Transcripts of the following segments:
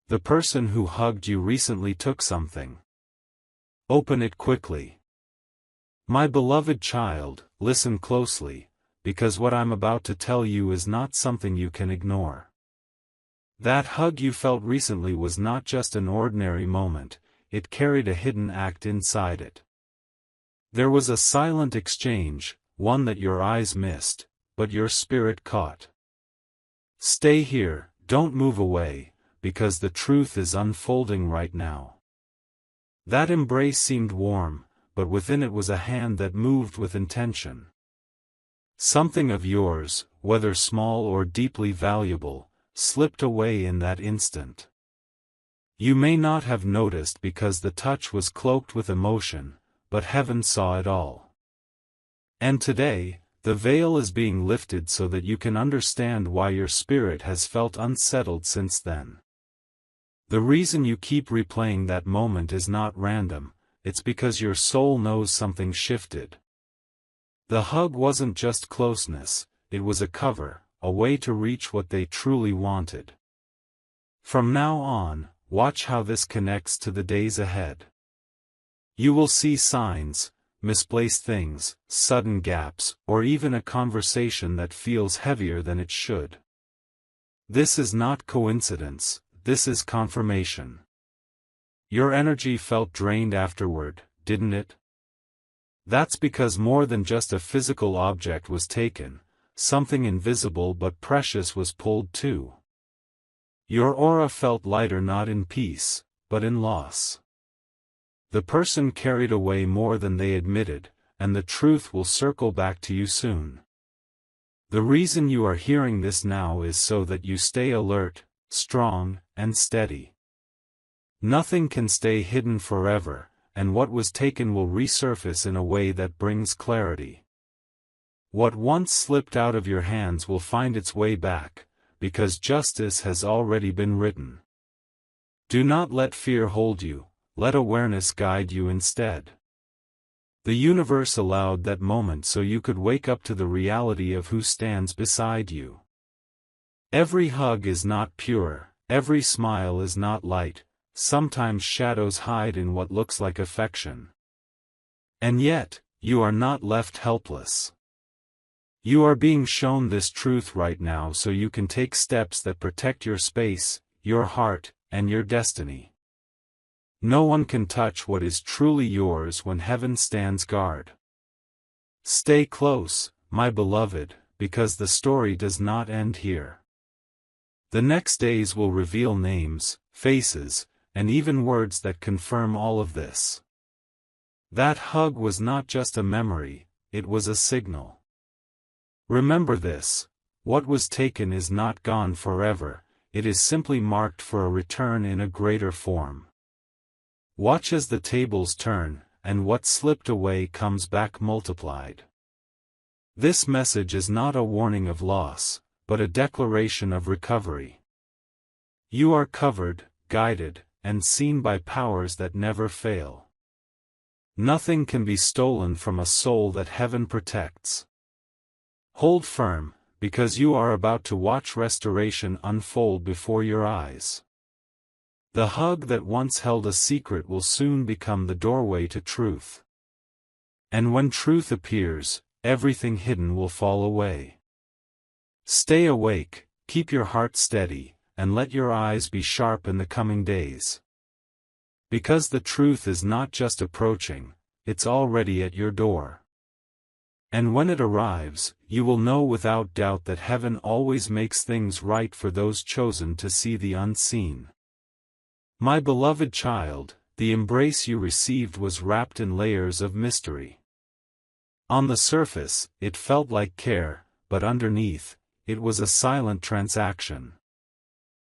The person who hugged you recently took something. Open it quickly. My beloved child, listen closely, because what I'm about to tell you is not something you can ignore. That hug you felt recently was not just an ordinary moment, it carried a hidden act inside it. There was a silent exchange, one that your eyes missed, but your spirit caught. Stay here, don't move away, because the truth is unfolding right now. That embrace seemed warm, but within it was a hand that moved with intention. Something of yours, whether small or deeply valuable, slipped away in that instant. You may not have noticed because the touch was cloaked with emotion, but heaven saw it all. And today, the veil is being lifted so that you can understand why your spirit has felt unsettled since then. The reason you keep replaying that moment is not random, it's because your soul knows something shifted. The hug wasn't just closeness, it was a cover, a way to reach what they truly wanted. From now on, watch how this connects to the days ahead. You will see signs, misplaced things, sudden gaps, or even a conversation that feels heavier than it should. This is not coincidence, this is confirmation. Your energy felt drained afterward, didn't it? That's because more than just a physical object was taken, something invisible but precious was pulled too. Your aura felt lighter not in peace, but in loss. The person carried away more than they admitted, and the truth will circle back to you soon. The reason you are hearing this now is so that you stay alert, strong, and steady. Nothing can stay hidden forever, and what was taken will resurface in a way that brings clarity. What once slipped out of your hands will find its way back, because justice has already been written. Do not let fear hold you, let awareness guide you instead. The universe allowed that moment so you could wake up to the reality of who stands beside you. Every hug is not pure, every smile is not light, sometimes shadows hide in what looks like affection. And yet, you are not left helpless. You are being shown this truth right now so you can take steps that protect your space, your heart, and your destiny. No one can touch what is truly yours when heaven stands guard. Stay close, my beloved, because the story does not end here. The next days will reveal names, faces, and even words that confirm all of this. That hug was not just a memory, it was a signal. Remember this, what was taken is not gone forever, it is simply marked for a return in a greater form. Watch as the tables turn, and what slipped away comes back multiplied. This message is not a warning of loss, but a declaration of recovery. You are covered, guided, and seen by powers that never fail. Nothing can be stolen from a soul that heaven protects. Hold firm, because you are about to watch restoration unfold before your eyes. The hug that once held a secret will soon become the doorway to truth. And when truth appears, everything hidden will fall away. Stay awake, keep your heart steady, and let your eyes be sharp in the coming days. Because the truth is not just approaching, it's already at your door. And when it arrives, you will know without doubt that heaven always makes things right for those chosen to see the unseen. My beloved child, the embrace you received was wrapped in layers of mystery. On the surface, it felt like care, but underneath, it was a silent transaction.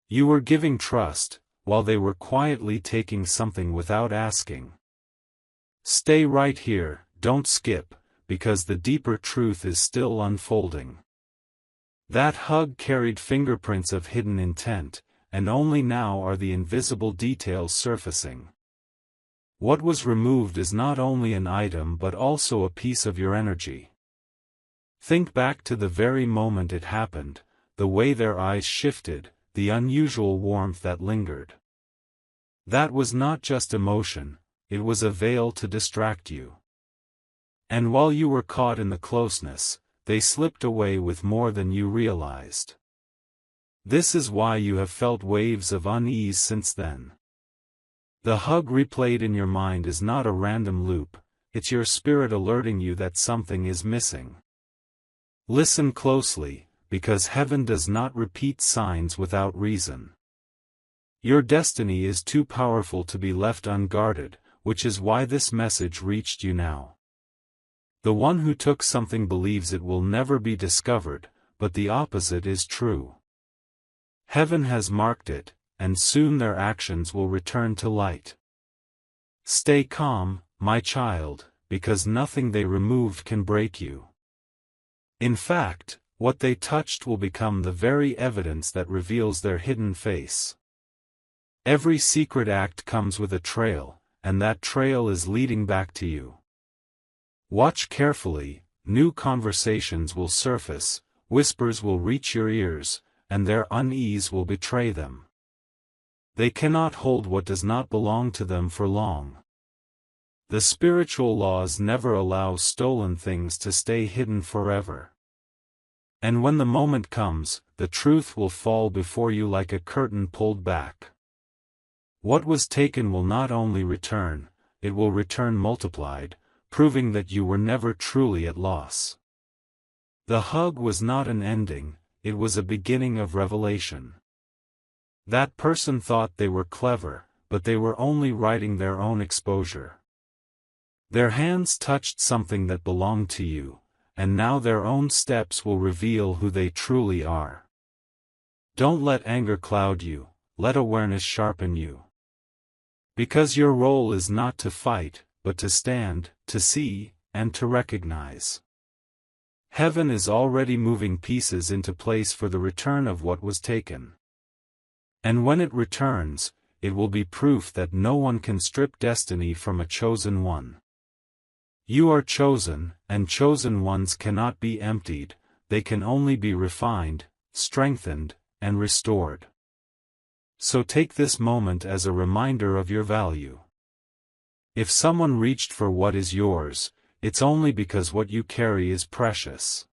You were giving trust, while they were quietly taking something without asking. Stay right here, don't skip, because the deeper truth is still unfolding. That hug carried fingerprints of hidden intent, and only now are the invisible details surfacing. What was removed is not only an item but also a piece of your energy. Think back to the very moment it happened, the way their eyes shifted, the unusual warmth that lingered. That was not just emotion, it was a veil to distract you. And while you were caught in the closeness, they slipped away with more than you realized. This is why you have felt waves of unease since then. The hug replayed in your mind is not a random loop, it's your spirit alerting you that something is missing. Listen closely, because heaven does not repeat signs without reason. Your destiny is too powerful to be left unguarded, which is why this message reached you now. The one who took something believes it will never be discovered, but the opposite is true. Heaven has marked it, and soon their actions will return to light. Stay calm, my child, because nothing they removed can break you. In fact, what they touched will become the very evidence that reveals their hidden face. Every secret act comes with a trail, and that trail is leading back to you. Watch carefully, new conversations will surface, whispers will reach your ears, and their unease will betray them. They cannot hold what does not belong to them for long. The spiritual laws never allow stolen things to stay hidden forever. And when the moment comes, the truth will fall before you like a curtain pulled back. What was taken will not only return, it will return multiplied, proving that you were never truly at loss. The hug was not an ending, it was a beginning of revelation. That person thought they were clever, but they were only writing their own exposure. Their hands touched something that belonged to you, and now their own steps will reveal who they truly are. Don't let anger cloud you, let awareness sharpen you. Because your role is not to fight, but to stand, to see, and to recognize. Heaven is already moving pieces into place for the return of what was taken. And when it returns, it will be proof that no one can strip destiny from a chosen one. You are chosen, and chosen ones cannot be emptied, they can only be refined, strengthened, and restored. So take this moment as a reminder of your value. If someone reached for what is yours, it's only because what you carry is precious.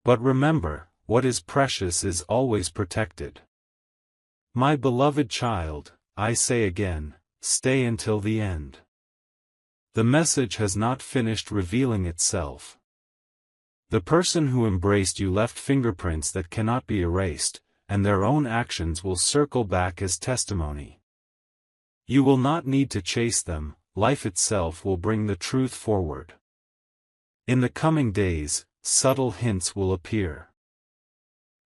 But remember, what is precious is always protected. My beloved child, I say again, stay until the end. The message has not finished revealing itself. The person who embraced you left fingerprints that cannot be erased, and their own actions will circle back as testimony. You will not need to chase them, life itself will bring the truth forward. In the coming days, subtle hints will appear.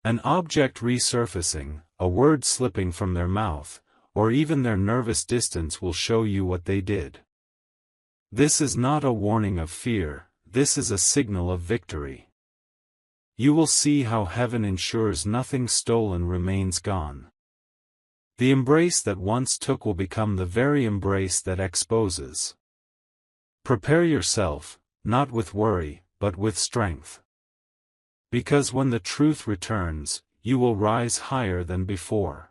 An object resurfacing, a word slipping from their mouth, or even their nervous distance will show you what they did. This is not a warning of fear, this is a signal of victory. You will see how heaven ensures nothing stolen remains gone. The embrace that once took will become the very embrace that exposes. Prepare yourself, not with worry, but with strength. Because when the truth returns, you will rise higher than before.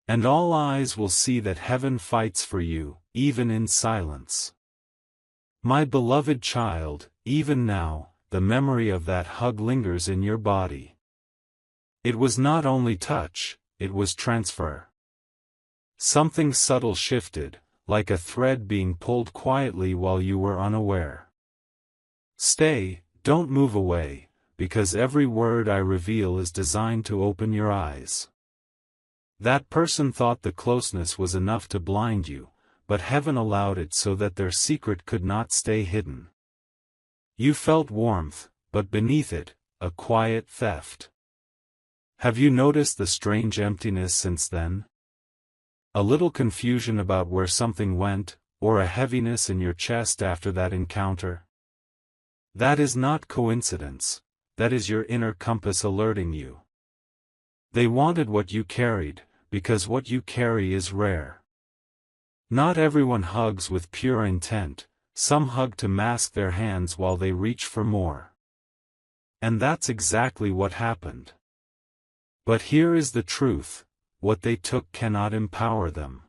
And all eyes will see that heaven fights for you, even in silence. My beloved child, even now, the memory of that hug lingers in your body. It was not only touch, it was transfer. Something subtle shifted, like a thread being pulled quietly while you were unaware. Stay, don't move away, because every word I reveal is designed to open your eyes. That person thought the closeness was enough to blind you, but heaven allowed it so that their secret could not stay hidden. You felt warmth, but beneath it, a quiet theft. Have you noticed the strange emptiness since then? A little confusion about where something went, or a heaviness in your chest after that encounter? That is not coincidence, that is your inner compass alerting you. They wanted what you carried, because what you carry is rare. Not everyone hugs with pure intent, some hug to mask their hands while they reach for more. And that's exactly what happened. But here is the truth: what they took cannot empower them.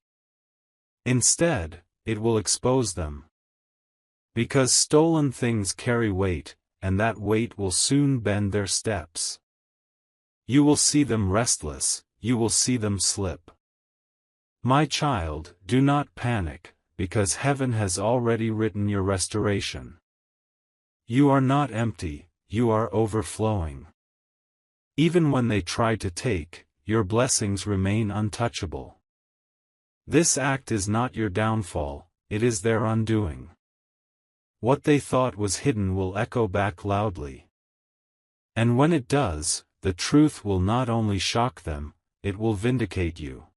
Instead, it will expose them. Because stolen things carry weight, and that weight will soon bend their steps. You will see them restless, you will see them slip. My child, do not panic, because heaven has already written your restoration. You are not empty, you are overflowing. Even when they try to take, your blessings remain untouchable. This act is not your downfall, it is their undoing. What they thought was hidden will echo back loudly. And when it does, the truth will not only shock them, it will vindicate you.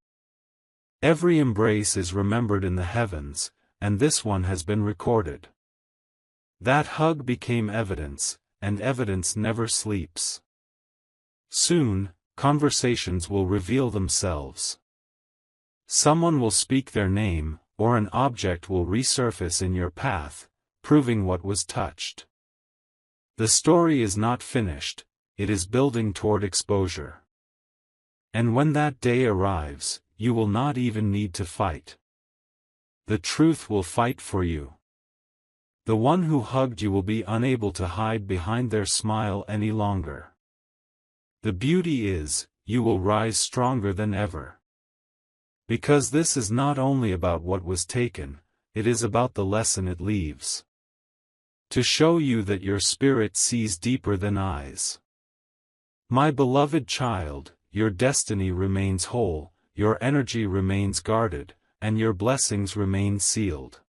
Every embrace is remembered in the heavens, and this one has been recorded. That hug became evidence, and evidence never sleeps. Soon, conversations will reveal themselves. Someone will speak their name, or an object will resurface in your path, proving what was touched. The story is not finished, it is building toward exposure. And when that day arrives, you will not even need to fight. The truth will fight for you. The one who hugged you will be unable to hide behind their smile any longer. The beauty is, you will rise stronger than ever. Because this is not only about what was taken, it is about the lesson it leaves. To show you that your spirit sees deeper than eyes. My beloved child, your destiny remains whole, your energy remains guarded, and your blessings remain sealed.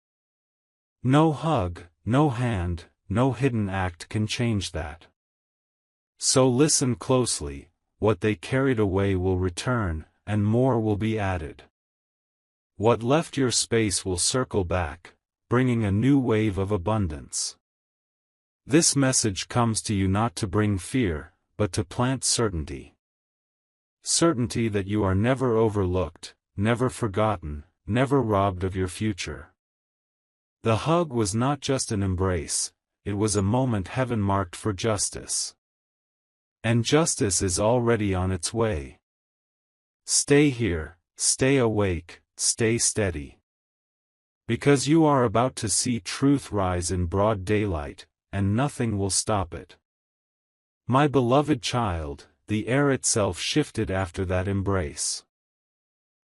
No hug, no hand, no hidden act can change that. So listen closely: what they carried away will return, and more will be added. What left your space will circle back, bringing a new wave of abundance. This message comes to you not to bring fear, but to plant certainty. Certainty that you are never overlooked, never forgotten, never robbed of your future. The hug was not just an embrace, it was a moment heaven marked for justice. And justice is already on its way. Stay here, stay awake, stay steady. Because you are about to see truth rise in broad daylight, and nothing will stop it. My beloved child, the air itself shifted after that embrace.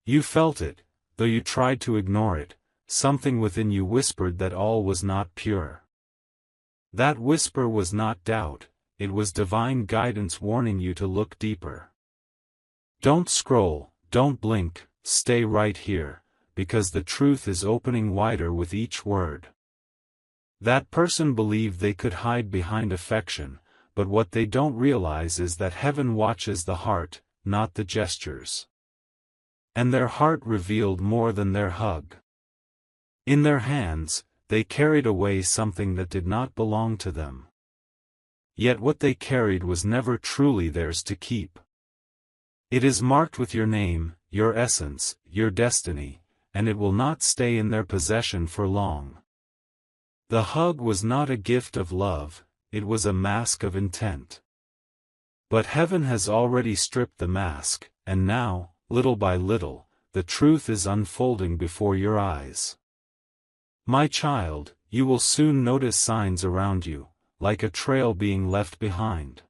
You felt it, though you tried to ignore it, something within you whispered that all was not pure. That whisper was not doubt, it was divine guidance warning you to look deeper. Don't scroll, don't blink, stay right here, because the truth is opening wider with each word. That person believed they could hide behind affection, but what they don't realize is that heaven watches the heart, not the gestures. And their heart revealed more than their hug. In their hands, they carried away something that did not belong to them. Yet what they carried was never truly theirs to keep. It is marked with your name, your essence, your destiny, and it will not stay in their possession for long. The hug was not a gift of love, it was a mask of intent. But heaven has already stripped the mask, and now, little by little, the truth is unfolding before your eyes. My child, you will soon notice signs around you, like a trail being left behind.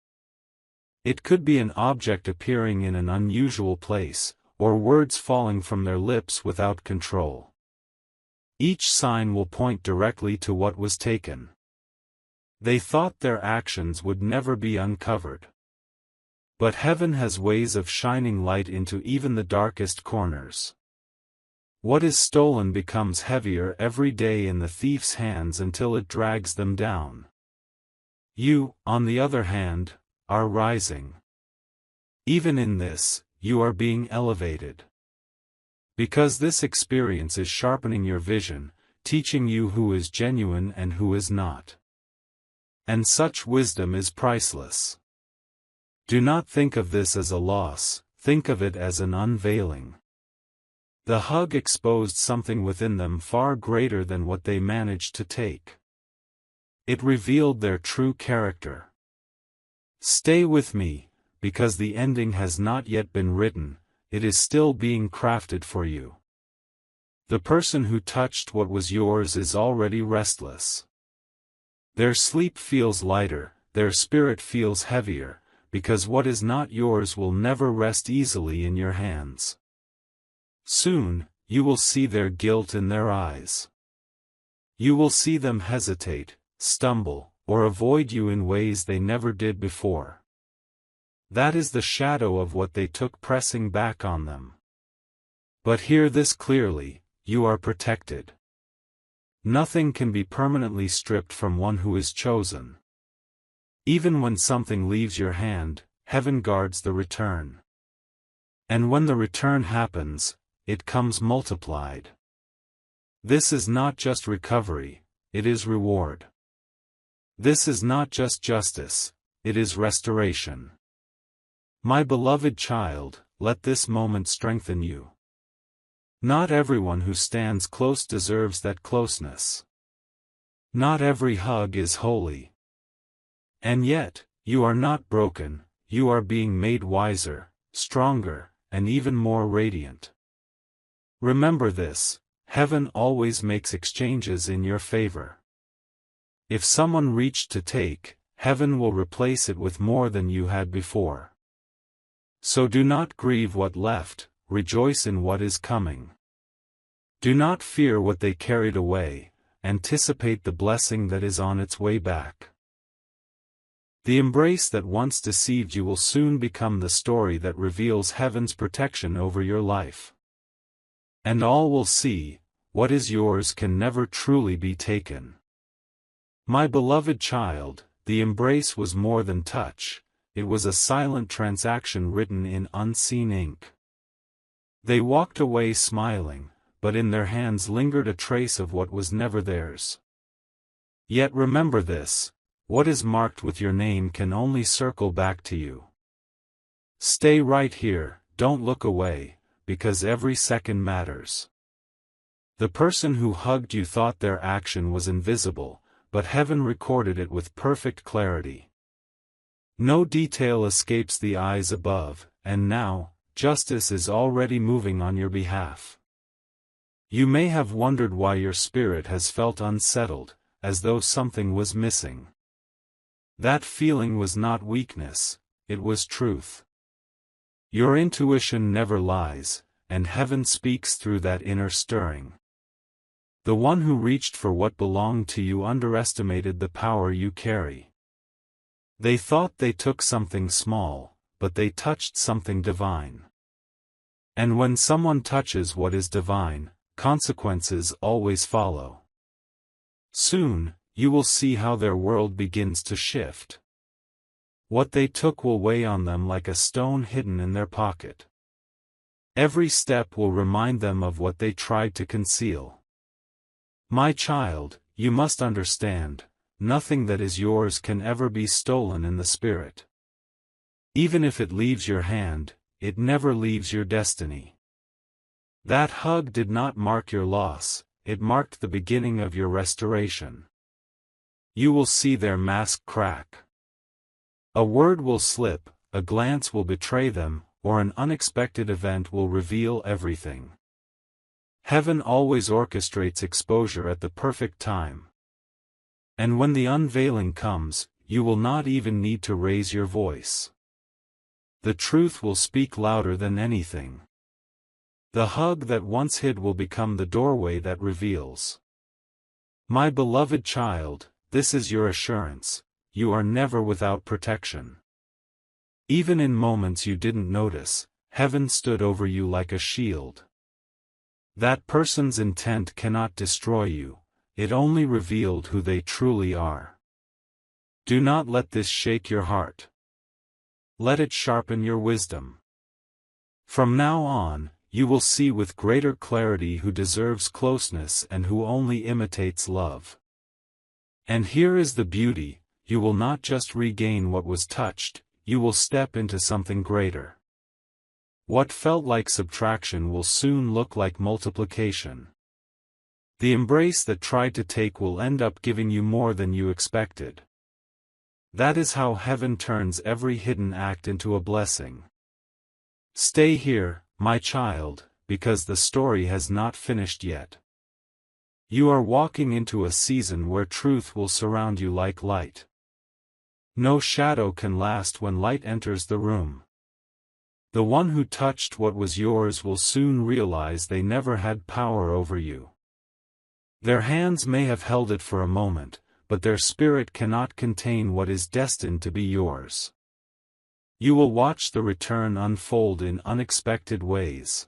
It could be an object appearing in an unusual place, or words falling from their lips without control. Each sign will point directly to what was taken. They thought their actions would never be uncovered. But heaven has ways of shining light into even the darkest corners. What is stolen becomes heavier every day in the thief's hands until it drags them down. You, on the other hand, are rising. Even in this, you are being elevated. Because this experience is sharpening your vision, teaching you who is genuine and who is not. And such wisdom is priceless. Do not think of this as a loss, think of it as an unveiling. The hug exposed something within them far greater than what they managed to take. It revealed their true character. Stay with me, because the ending has not yet been written, it is still being crafted for you. The person who touched what was yours is already restless. Their sleep feels lighter, their spirit feels heavier, because what is not yours will never rest easily in your hands. Soon, you will see their guilt in their eyes. You will see them hesitate, stumble, or avoid you in ways they never did before. That is the shadow of what they took pressing back on them. But hear this clearly, you are protected. Nothing can be permanently stripped from one who is chosen. Even when something leaves your hand, heaven guards the return. And when the return happens, it comes multiplied. This is not just recovery, it is reward. This is not just justice, it is restoration. My beloved child, let this moment strengthen you. Not everyone who stands close deserves that closeness. Not every hug is holy. And yet, you are not broken, you are being made wiser, stronger, and even more radiant. Remember this, heaven always makes exchanges in your favor. If someone reached to take, heaven will replace it with more than you had before. So do not grieve what left, rejoice in what is coming. Do not fear what they carried away, anticipate the blessing that is on its way back. The embrace that once deceived you will soon become the story that reveals heaven's protection over your life. And all will see, what is yours can never truly be taken. My beloved child, the embrace was more than touch, it was a silent transaction written in unseen ink. They walked away smiling, but in their hands lingered a trace of what was never theirs. Yet remember this, what is marked with your name can only circle back to you. Stay right here, don't look away, because every second matters. The person who hugged you thought their action was invisible, but heaven recorded it with perfect clarity. No detail escapes the eyes above, and now, justice is already moving on your behalf. You may have wondered why your spirit has felt unsettled, as though something was missing. That feeling was not weakness, it was truth. Your intuition never lies, and heaven speaks through that inner stirring. The one who reached for what belonged to you underestimated the power you carry. They thought they took something small, but they touched something divine. And when someone touches what is divine, consequences always follow. Soon, you will see how their world begins to shift. What they took will weigh on them like a stone hidden in their pocket. Every step will remind them of what they tried to conceal. My child, you must understand, nothing that is yours can ever be stolen in the spirit. Even if it leaves your hand, it never leaves your destiny. That hug did not mark your loss, it marked the beginning of your restoration. You will see their mask crack. A word will slip, a glance will betray them, or an unexpected event will reveal everything. Heaven always orchestrates exposure at the perfect time. And when the unveiling comes, you will not even need to raise your voice. The truth will speak louder than anything. The hug that once hid will become the doorway that reveals. My beloved child, this is your assurance, you are never without protection. Even in moments you didn't notice, heaven stood over you like a shield. That person's intent cannot destroy you, it only revealed who they truly are. Do not let this shake your heart. Let it sharpen your wisdom. From now on, you will see with greater clarity who deserves closeness and who only imitates love. And here is the beauty, you will not just regain what was touched, you will step into something greater. What felt like subtraction will soon look like multiplication. The embrace that tried to take will end up giving you more than you expected. That is how heaven turns every hidden act into a blessing. Stay here, my child, because the story has not finished yet. You are walking into a season where truth will surround you like light. No shadow can last when light enters the room. The one who touched what was yours will soon realize they never had power over you. Their hands may have held it for a moment, but their spirit cannot contain what is destined to be yours. You will watch the return unfold in unexpected ways.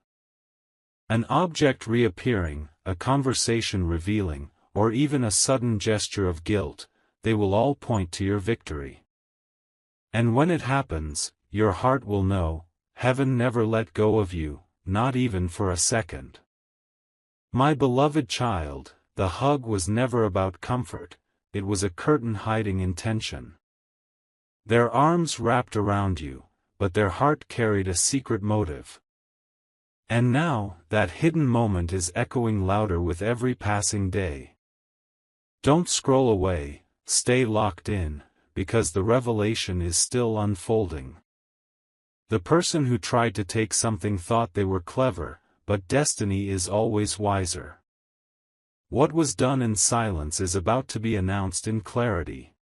An object reappearing, a conversation revealing, or even a sudden gesture of guilt, they will all point to your victory. And when it happens, your heart will know, heaven never let go of you, not even for a second. My beloved child, the hug was never about comfort, it was a curtain hiding intention. Their arms wrapped around you, but their heart carried a secret motive. And now, that hidden moment is echoing louder with every passing day. Don't scroll away, stay locked in, because the revelation is still unfolding. The person who tried to take something thought they were clever, but destiny is always wiser. What was done in silence is about to be announced in clarity.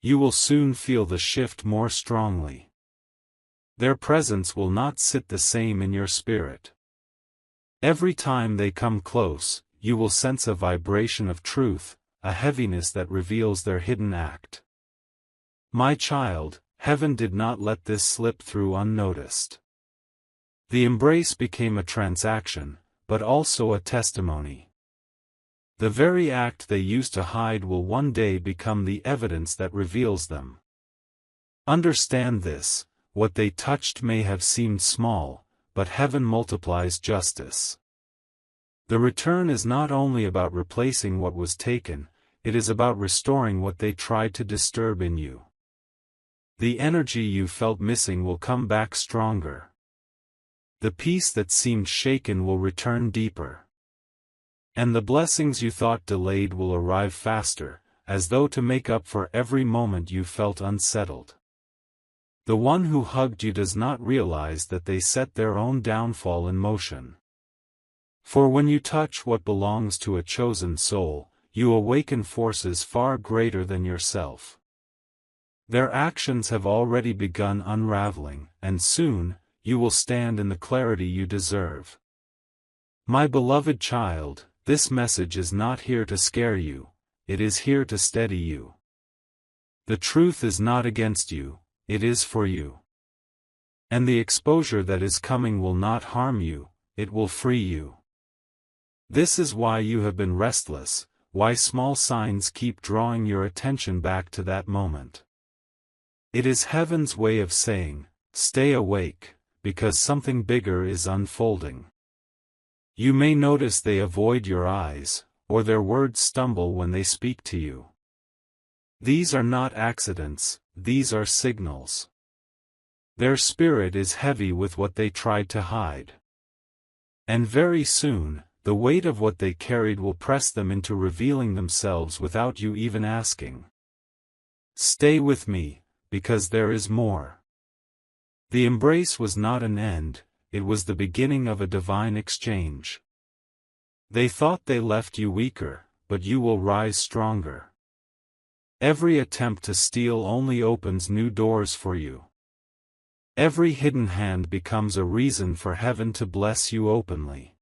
You will soon feel the shift more strongly. Their presence will not sit the same in your spirit. Every time they come close, you will sense a vibration of truth, a heaviness that reveals their hidden act. My child, heaven did not let this slip through unnoticed. The embrace became a transaction, but also a testimony. The very act they used to hide will one day become the evidence that reveals them. Understand this, what they touched may have seemed small, but heaven multiplies justice. The return is not only about replacing what was taken, it is about restoring what they tried to disturb in you. The energy you felt missing will come back stronger. The peace that seemed shaken will return deeper. And the blessings you thought delayed will arrive faster, as though to make up for every moment you felt unsettled. The one who hugged you does not realize that they set their own downfall in motion. For when you touch what belongs to a chosen soul, you awaken forces far greater than yourself. Their actions have already begun unraveling, and soon, you will stand in the clarity you deserve. My beloved child, this message is not here to scare you, it is here to steady you. The truth is not against you, it is for you. And the exposure that is coming will not harm you, it will free you. This is why you have been restless, why small signs keep drawing your attention back to that moment. It is heaven's way of saying, stay awake, because something bigger is unfolding. You may notice they avoid your eyes, or their words stumble when they speak to you. These are not accidents, these are signals. Their spirit is heavy with what they tried to hide. And very soon, the weight of what they carried will press them into revealing themselves without you even asking. Stay with me, because there is more. The embrace was not an end, it was the beginning of a divine exchange. They thought they left you weaker, but you will rise stronger. Every attempt to steal only opens new doors for you. Every hidden hand becomes a reason for heaven to bless you openly.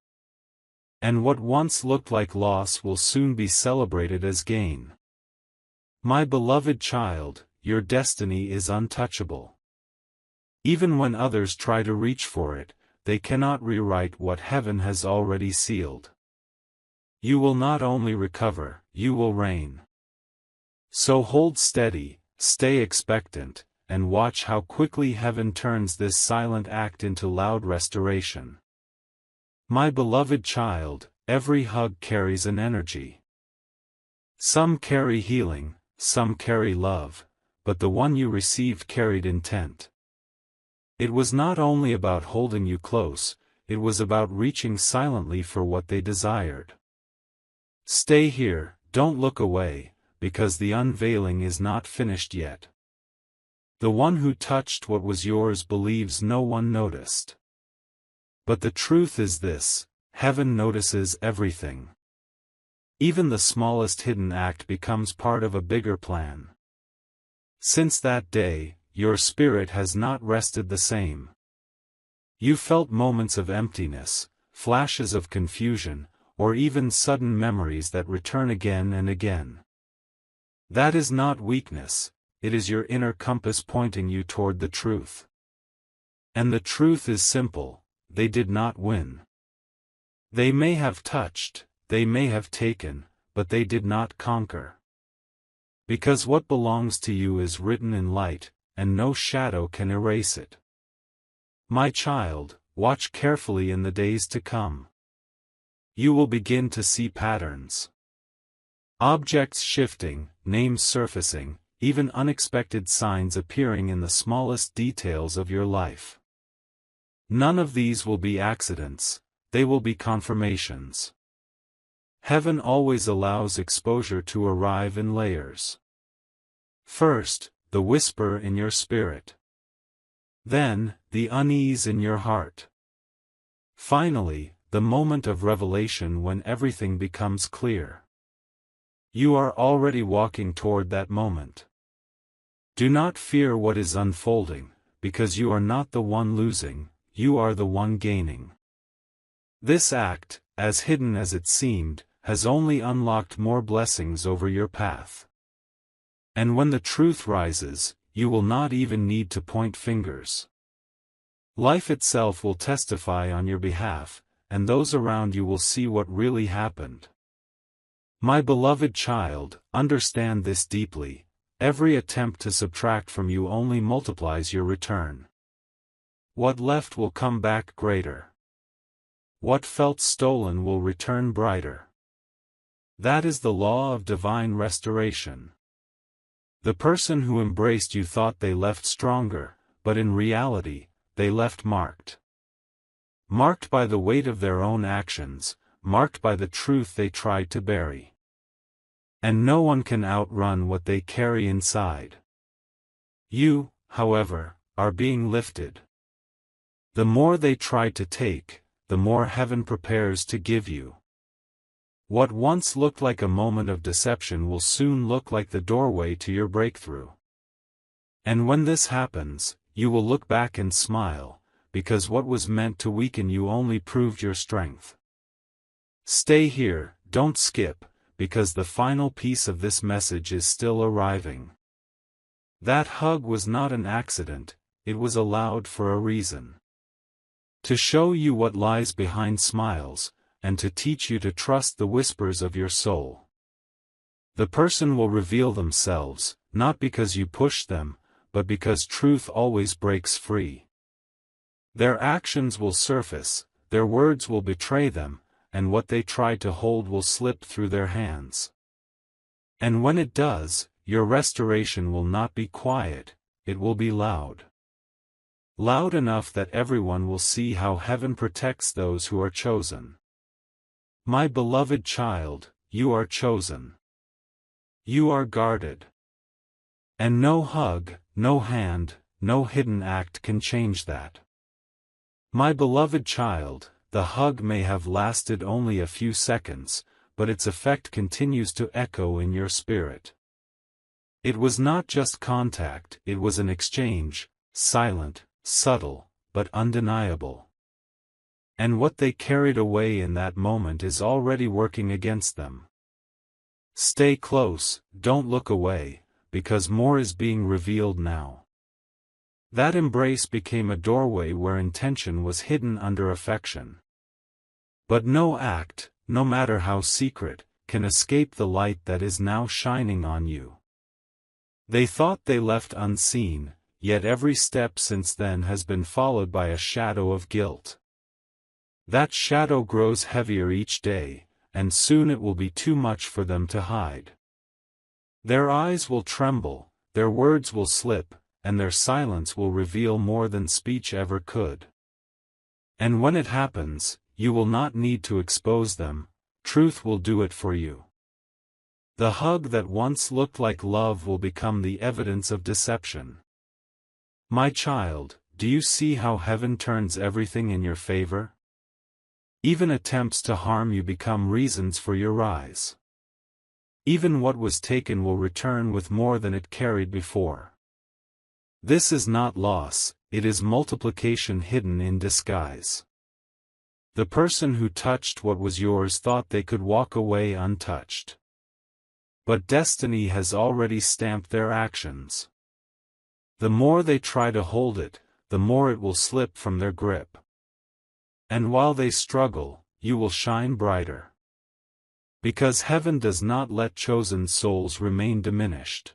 And what once looked like loss will soon be celebrated as gain. My beloved child, your destiny is untouchable. Even when others try to reach for it, they cannot rewrite what heaven has already sealed. You will not only recover, you will reign. So hold steady, stay expectant, and watch how quickly heaven turns this silent act into loud restoration. My beloved child, every hug carries an energy. Some carry healing, some carry love, but the one you received carried intent. It was not only about holding you close, it was about reaching silently for what they desired. Stay here, don't look away, because the unveiling is not finished yet. The one who touched what was yours believes no one noticed. But the truth is this: heaven notices everything. Even the smallest hidden act becomes part of a bigger plan. Since that day, your spirit has not rested the same. You felt moments of emptiness, flashes of confusion, or even sudden memories that return again and again. That is not weakness, it is your inner compass pointing you toward the truth. And the truth is simple: they did not win. They may have touched, they may have taken, but they did not conquer. Because what belongs to you is written in light, and no shadow can erase it. My child, watch carefully in the days to come. You will begin to see patterns. Objects shifting, names surfacing, even unexpected signs appearing in the smallest details of your life. None of these will be accidents, they will be confirmations. Heaven always allows exposure to arrive in layers. First, the whisper in your spirit. Then, the unease in your heart. Finally, the moment of revelation when everything becomes clear. You are already walking toward that moment. Do not fear what is unfolding, because you are not the one losing, you are the one gaining. This act, as hidden as it seemed, has only unlocked more blessings over your path. And when the truth rises, you will not even need to point fingers. Life itself will testify on your behalf, and those around you will see what really happened. My beloved child, understand this deeply: every attempt to subtract from you only multiplies your return. What left will come back greater. What felt stolen will return brighter. That is the law of divine restoration. The person who embraced you thought they left stronger, but in reality, they left marked. Marked by the weight of their own actions, marked by the truth they tried to bury. And no one can outrun what they carry inside. You, however, are being lifted. The more they try to take, the more heaven prepares to give you. What once looked like a moment of deception will soon look like the doorway to your breakthrough. And when this happens, you will look back and smile, because what was meant to weaken you only proved your strength. Stay here, don't skip, because the final piece of this message is still arriving. That hug was not an accident, it was allowed for a reason. To show you what lies behind smiles, and to teach you to trust the whispers of your soul. The person will reveal themselves, not because you push them, but because truth always breaks free. Their actions will surface, their words will betray them, and what they try to hold will slip through their hands. And when it does, your restoration will not be quiet, it will be loud. Loud enough that everyone will see how heaven protects those who are chosen. My beloved child, you are chosen. You are guarded. And no hug, no hand, no hidden act can change that. My beloved child, the hug may have lasted only a few seconds, but its effect continues to echo in your spirit. It was not just contact, it was an exchange, silent, subtle, but undeniable. And what they carried away in that moment is already working against them. Stay close, don't look away, because more is being revealed now. That embrace became a doorway where intention was hidden under affection. But no act, no matter how secret, can escape the light that is now shining on you. They thought they left unseen, yet every step since then has been followed by a shadow of guilt. That shadow grows heavier each day, and soon it will be too much for them to hide. Their eyes will tremble, their words will slip, and their silence will reveal more than speech ever could. And when it happens, you will not need to expose them, truth will do it for you. The hug that once looked like love will become the evidence of deception. My child, do you see how heaven turns everything in your favor? Even attempts to harm you become reasons for your rise. Even what was taken will return with more than it carried before. This is not loss, it is multiplication hidden in disguise. The person who touched what was yours thought they could walk away untouched. But destiny has already stamped their actions. The more they try to hold it, the more it will slip from their grip. And while they struggle, you will shine brighter. Because heaven does not let chosen souls remain diminished.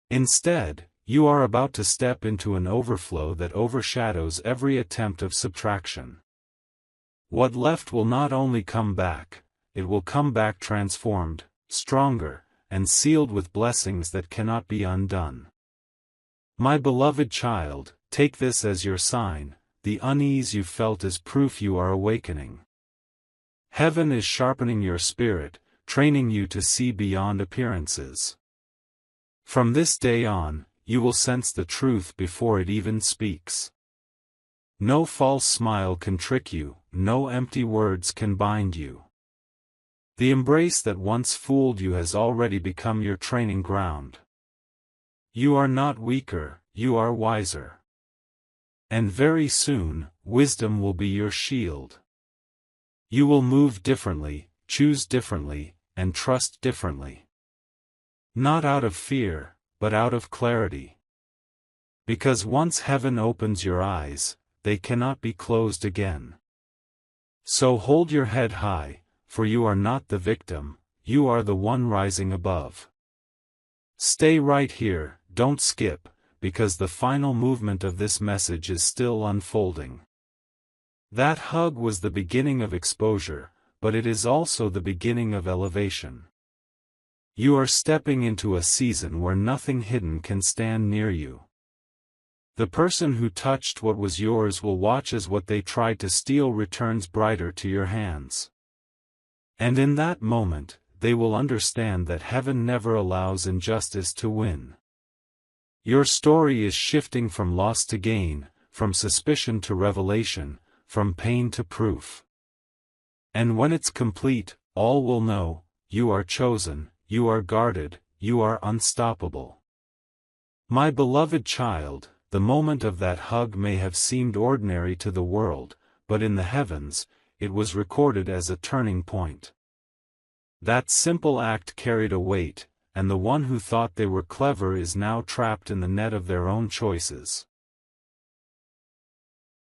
Instead, you are about to step into an overflow that overshadows every attempt of subtraction. What left will not only come back, it will come back transformed, stronger, and sealed with blessings that cannot be undone. My beloved child, take this as your sign. The unease you felt is proof you are awakening. Heaven is sharpening your spirit, training you to see beyond appearances. From this day on, you will sense the truth before it even speaks. No false smile can trick you, no empty words can bind you. The embrace that once fooled you has already become your training ground. You are not weaker, you are wiser. And very soon, wisdom will be your shield. You will move differently, choose differently, and trust differently. Not out of fear, but out of clarity. Because once heaven opens your eyes, they cannot be closed again. So hold your head high, for you are not the victim, you are the one rising above. Stay right here, don't skip, because the final movement of this message is still unfolding. That hug was the beginning of exposure, but it is also the beginning of elevation. You are stepping into a season where nothing hidden can stand near you. The person who touched what was yours will watch as what they tried to steal returns brighter to your hands. And in that moment, they will understand that heaven never allows injustice to win. Your story is shifting from loss to gain, from suspicion to revelation, from pain to proof. And when it's complete, all will know, you are chosen, you are guarded, you are unstoppable. My beloved child, the moment of that hug may have seemed ordinary to the world, but in the heavens, it was recorded as a turning point. That simple act carried a weight, and the one who thought they were clever is now trapped in the net of their own choices.